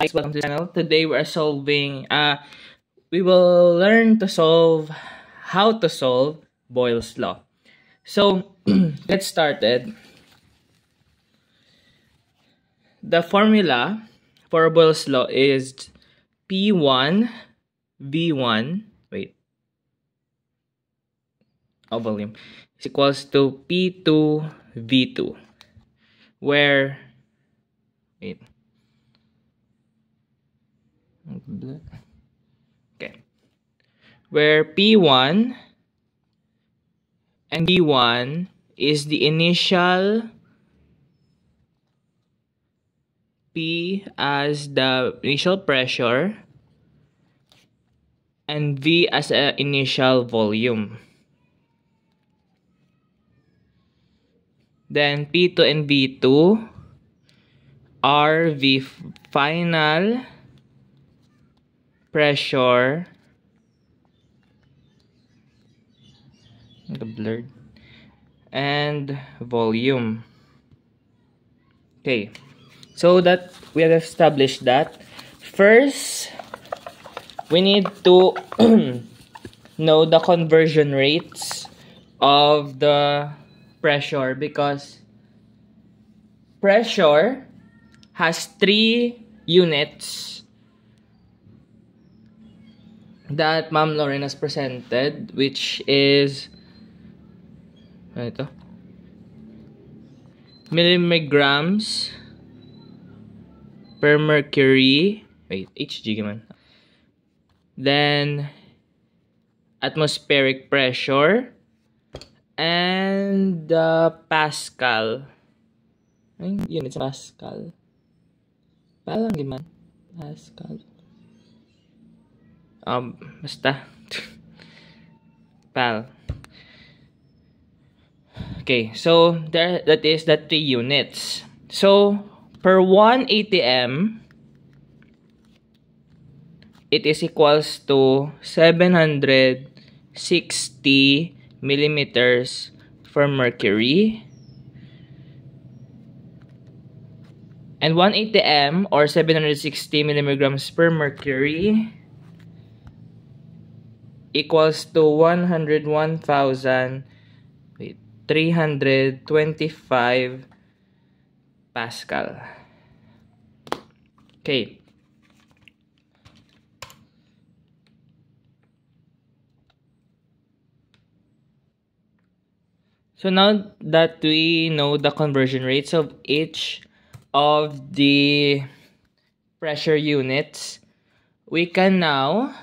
guys, welcome to the channel. Today we will learn to solve how to solve Boyle's law. So let's started. The formula for Boyle's law is P1 V1 volume is equals to P2 V2, where where P1 and V1 is the initial, P as the initial pressure, and V as an initial volume. Then P2 and V2 are the final pressure blurred and volume. Okay, so that we have established that, first we need to know the conversion rates of the pressure, because pressure has 3 units that Ma'am Lauren has presented, which is milligrams per mercury, HG man. Then atmospheric pressure and Pascal. Ay, units Pascal. Palang giman. Pascal. Basta. Pal. Okay, so that is the 3 units. So per 1 ATM, it is equals to 760 millimeters for mercury. And 1 ATM or 760 milligrams per mercury equals to 101,325 Pascal. Okay. So now that we know the conversion rates of each of the pressure units, we can now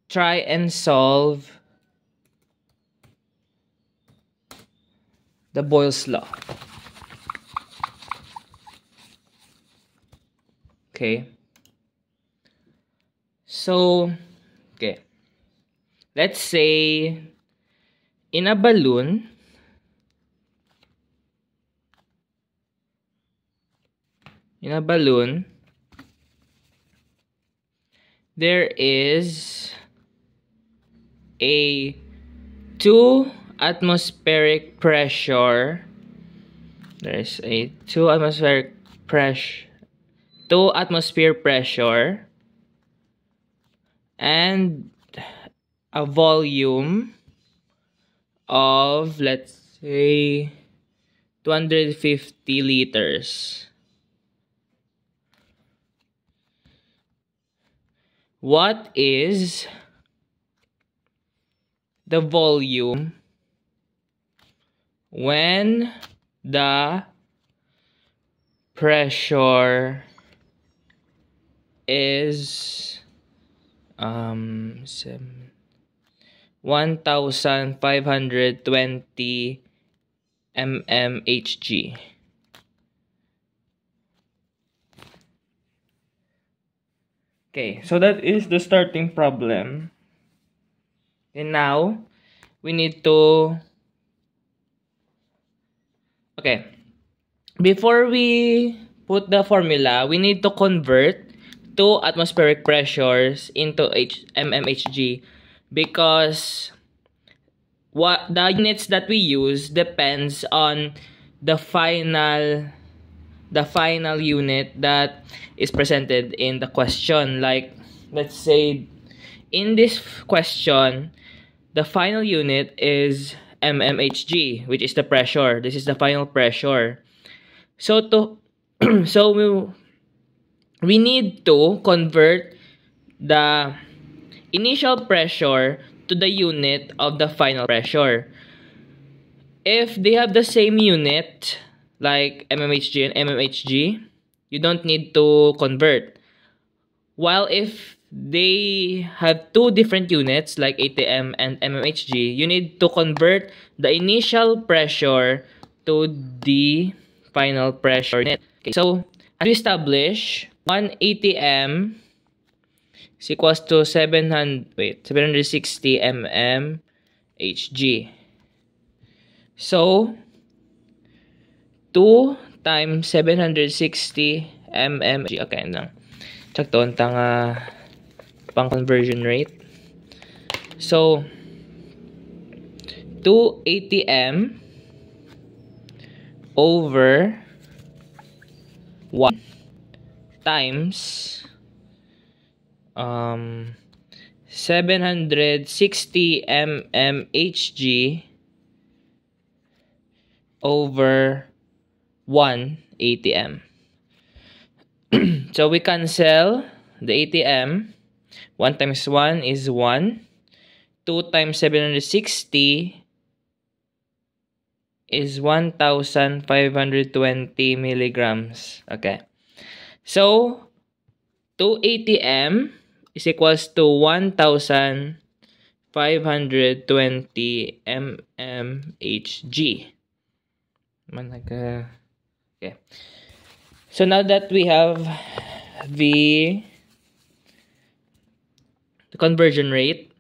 try and solve the Boyle's law. Okay. So, let's say in a balloon, there is a 2 atmospheric pressure. There is a 2 atmosphere pressure and a volume of, let's say, 250 liters. What is the volume when the pressure is 1,520 mmHg? Okay, so that is the starting problem. And now we need to, before we put the formula, we need to convert 2 atmospheric pressures into mmHg, because what the units that we use depends on the final the final unit that is presented in the question. Like, let's say, in this question, the final unit is mmHg, which is the pressure. This is the final pressure. So we need to convert the initial pressure to the unit of the final pressure. If they have the same unit, like mmHg and mmHg, you don't need to convert. While if they have two different units, like ATM and mmHg, you need to convert the initial pressure to the final pressure unit. Okay, so as we establish, 1 ATM is equals to 760 mmHg. So 2 times 760 mmHg. Okay, lang. Check to ang pang conversion rate. So 2 ATM over 1 times 760 mmHg over 1 ATM. So we cancel the ATM. 1 times 1 is 1. 2 times 760 is 1,520 milligrams. Okay. So 2 ATM is equals to 1,520 mmHg. Okay. So now that we have the conversion rate,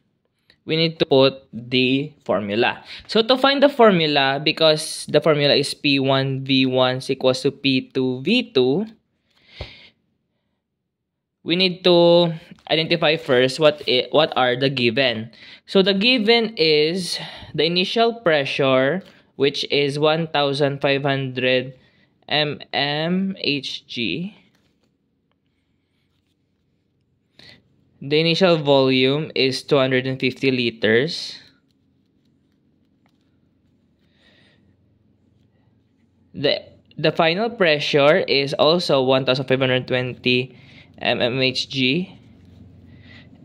we need to put the formula. So to find the formula, because the formula is P1V1 is equals to P2V2, we need to identify first what are the given. So the given is the initial pressure, which is 1,500 mmHg. The initial volume is 250 liters. The final pressure is also 1,520 mmHg.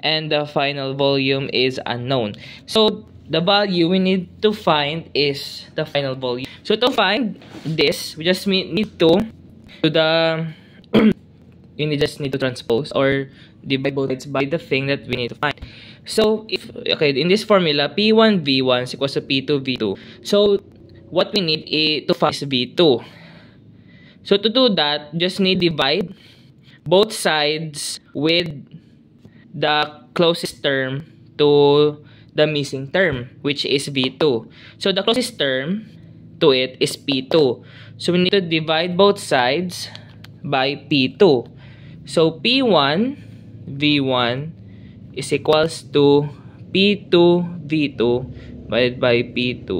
And the final volume is unknown. So the value we need to find is the final volume. So to find this, we just need to do the you just need to transpose or divide both sides by the thing that we need to find. So if in this formula, P1V1 is equals to P2V2. So what we need to find is V2. So to do that, just need to divide both sides with the closest term to the missing term, which is V2. So the closest term to it is P2. So we need to divide both sides by P2. So P1 V1 is equals to P2 V2 divided by P2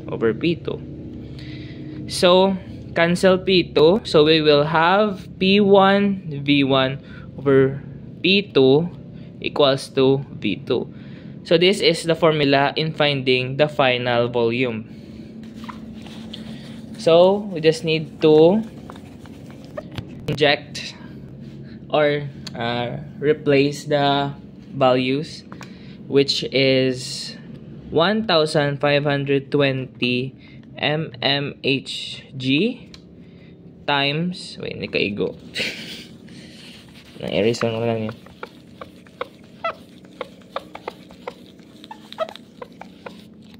over P2. So cancel P2. So we will have P1 V1 over P2 equals to V2. So this is the formula in finding the final volume. So we just need to inject or replace the values, which is 1,520 mmHg times, wait, hindi kaigo. Na-erase ko lang yun.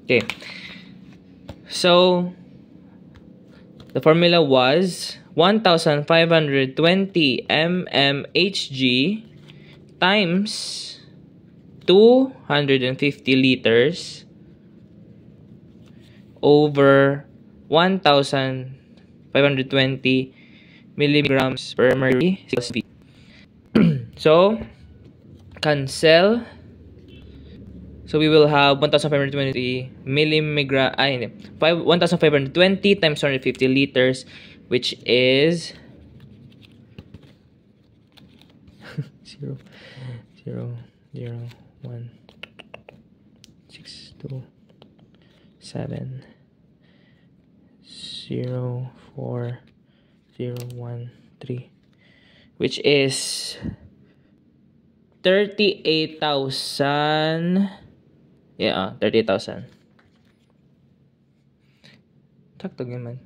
Okay. So the formula was 1,520 mmHg times 250 liters over 1,520 milligrams per mercury equals V. So cancel. So we will have 1,520 1,520 times 250 liters which is 0, 0, 0, 1, 6, 2, 7, 0, 4, 0, 1, 3, which is 38,000. Yeah, 38,000. Sakto naman.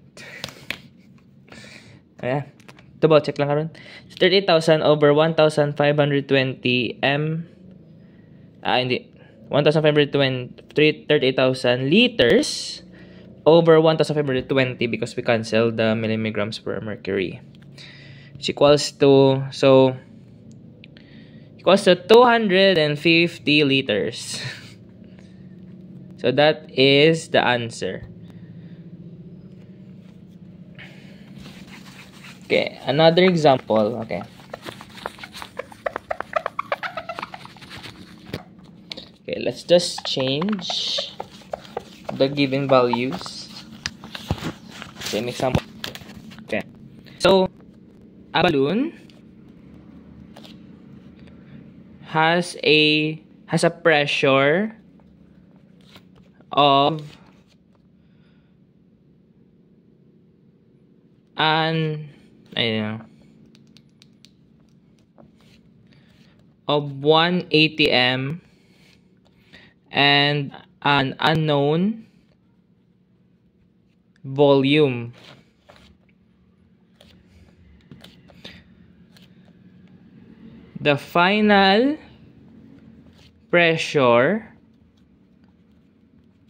Ayan. Double check lang karon. 38,000 over 1,520 m. Hindi. 1,520, 38,000 liters over 1,520 because we cancel the milligrams per mercury. Which equals to, equals to 250 liters. So that is the answer. Okay, another example. Okay. Okay, let's just change the given values. Same example. Okay. So, a balloon has a pressure of of 1 atm and an unknown volume. The final pressure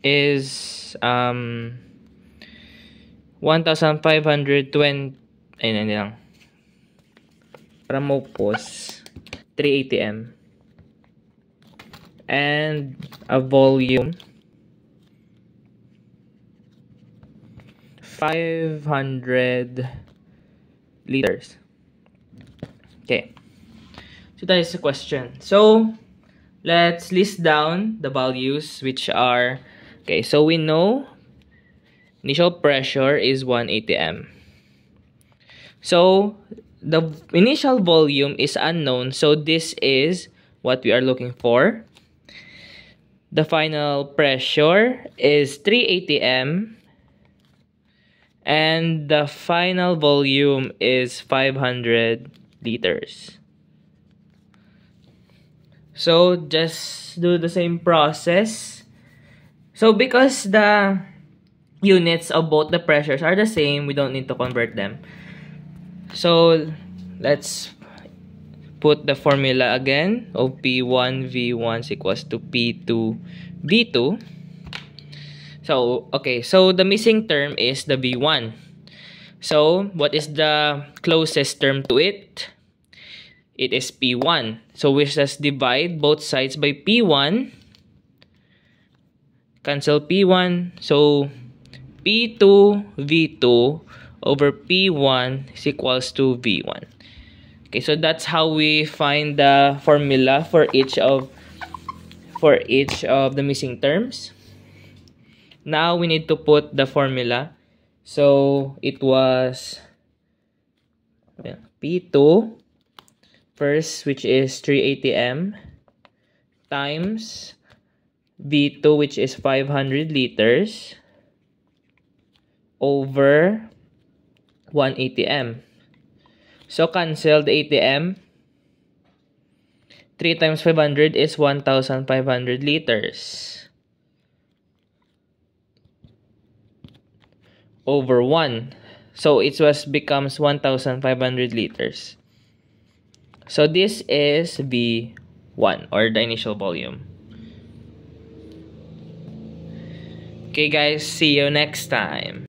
is 1,520. Ayun lang. Para mo pause 3 atm and a volume 500 liters. Okay. So that is the question. So let's list down the values which are, okay, so we know initial pressure is 1 atm. So the initial volume is unknown, so this is what we are looking for. The final pressure is 3 atm and the final volume is 500 liters. So just do the same process. So because the units of both the pressures are the same, we don't need to convert them. So let's put the formula again of P1 V1 is equals to P2 V2. So okay, so the missing term is the V1. So what is the closest term to it? It is P1. So we just divide both sides by P1. Cancel P1. So P2 V2 over P1 is equals to V1. Okay, so that's how we find the formula for each of the missing terms. Now we need to put the formula. So it was P2 first, which is 3 atm, times V2, which is 500 liters, over 1 atm. So cancel the atm. 3 times 500 is 1,500 liters. Over 1. So it becomes 1,500 liters. So this is V1, or the initial volume. Okay guys, see you next time.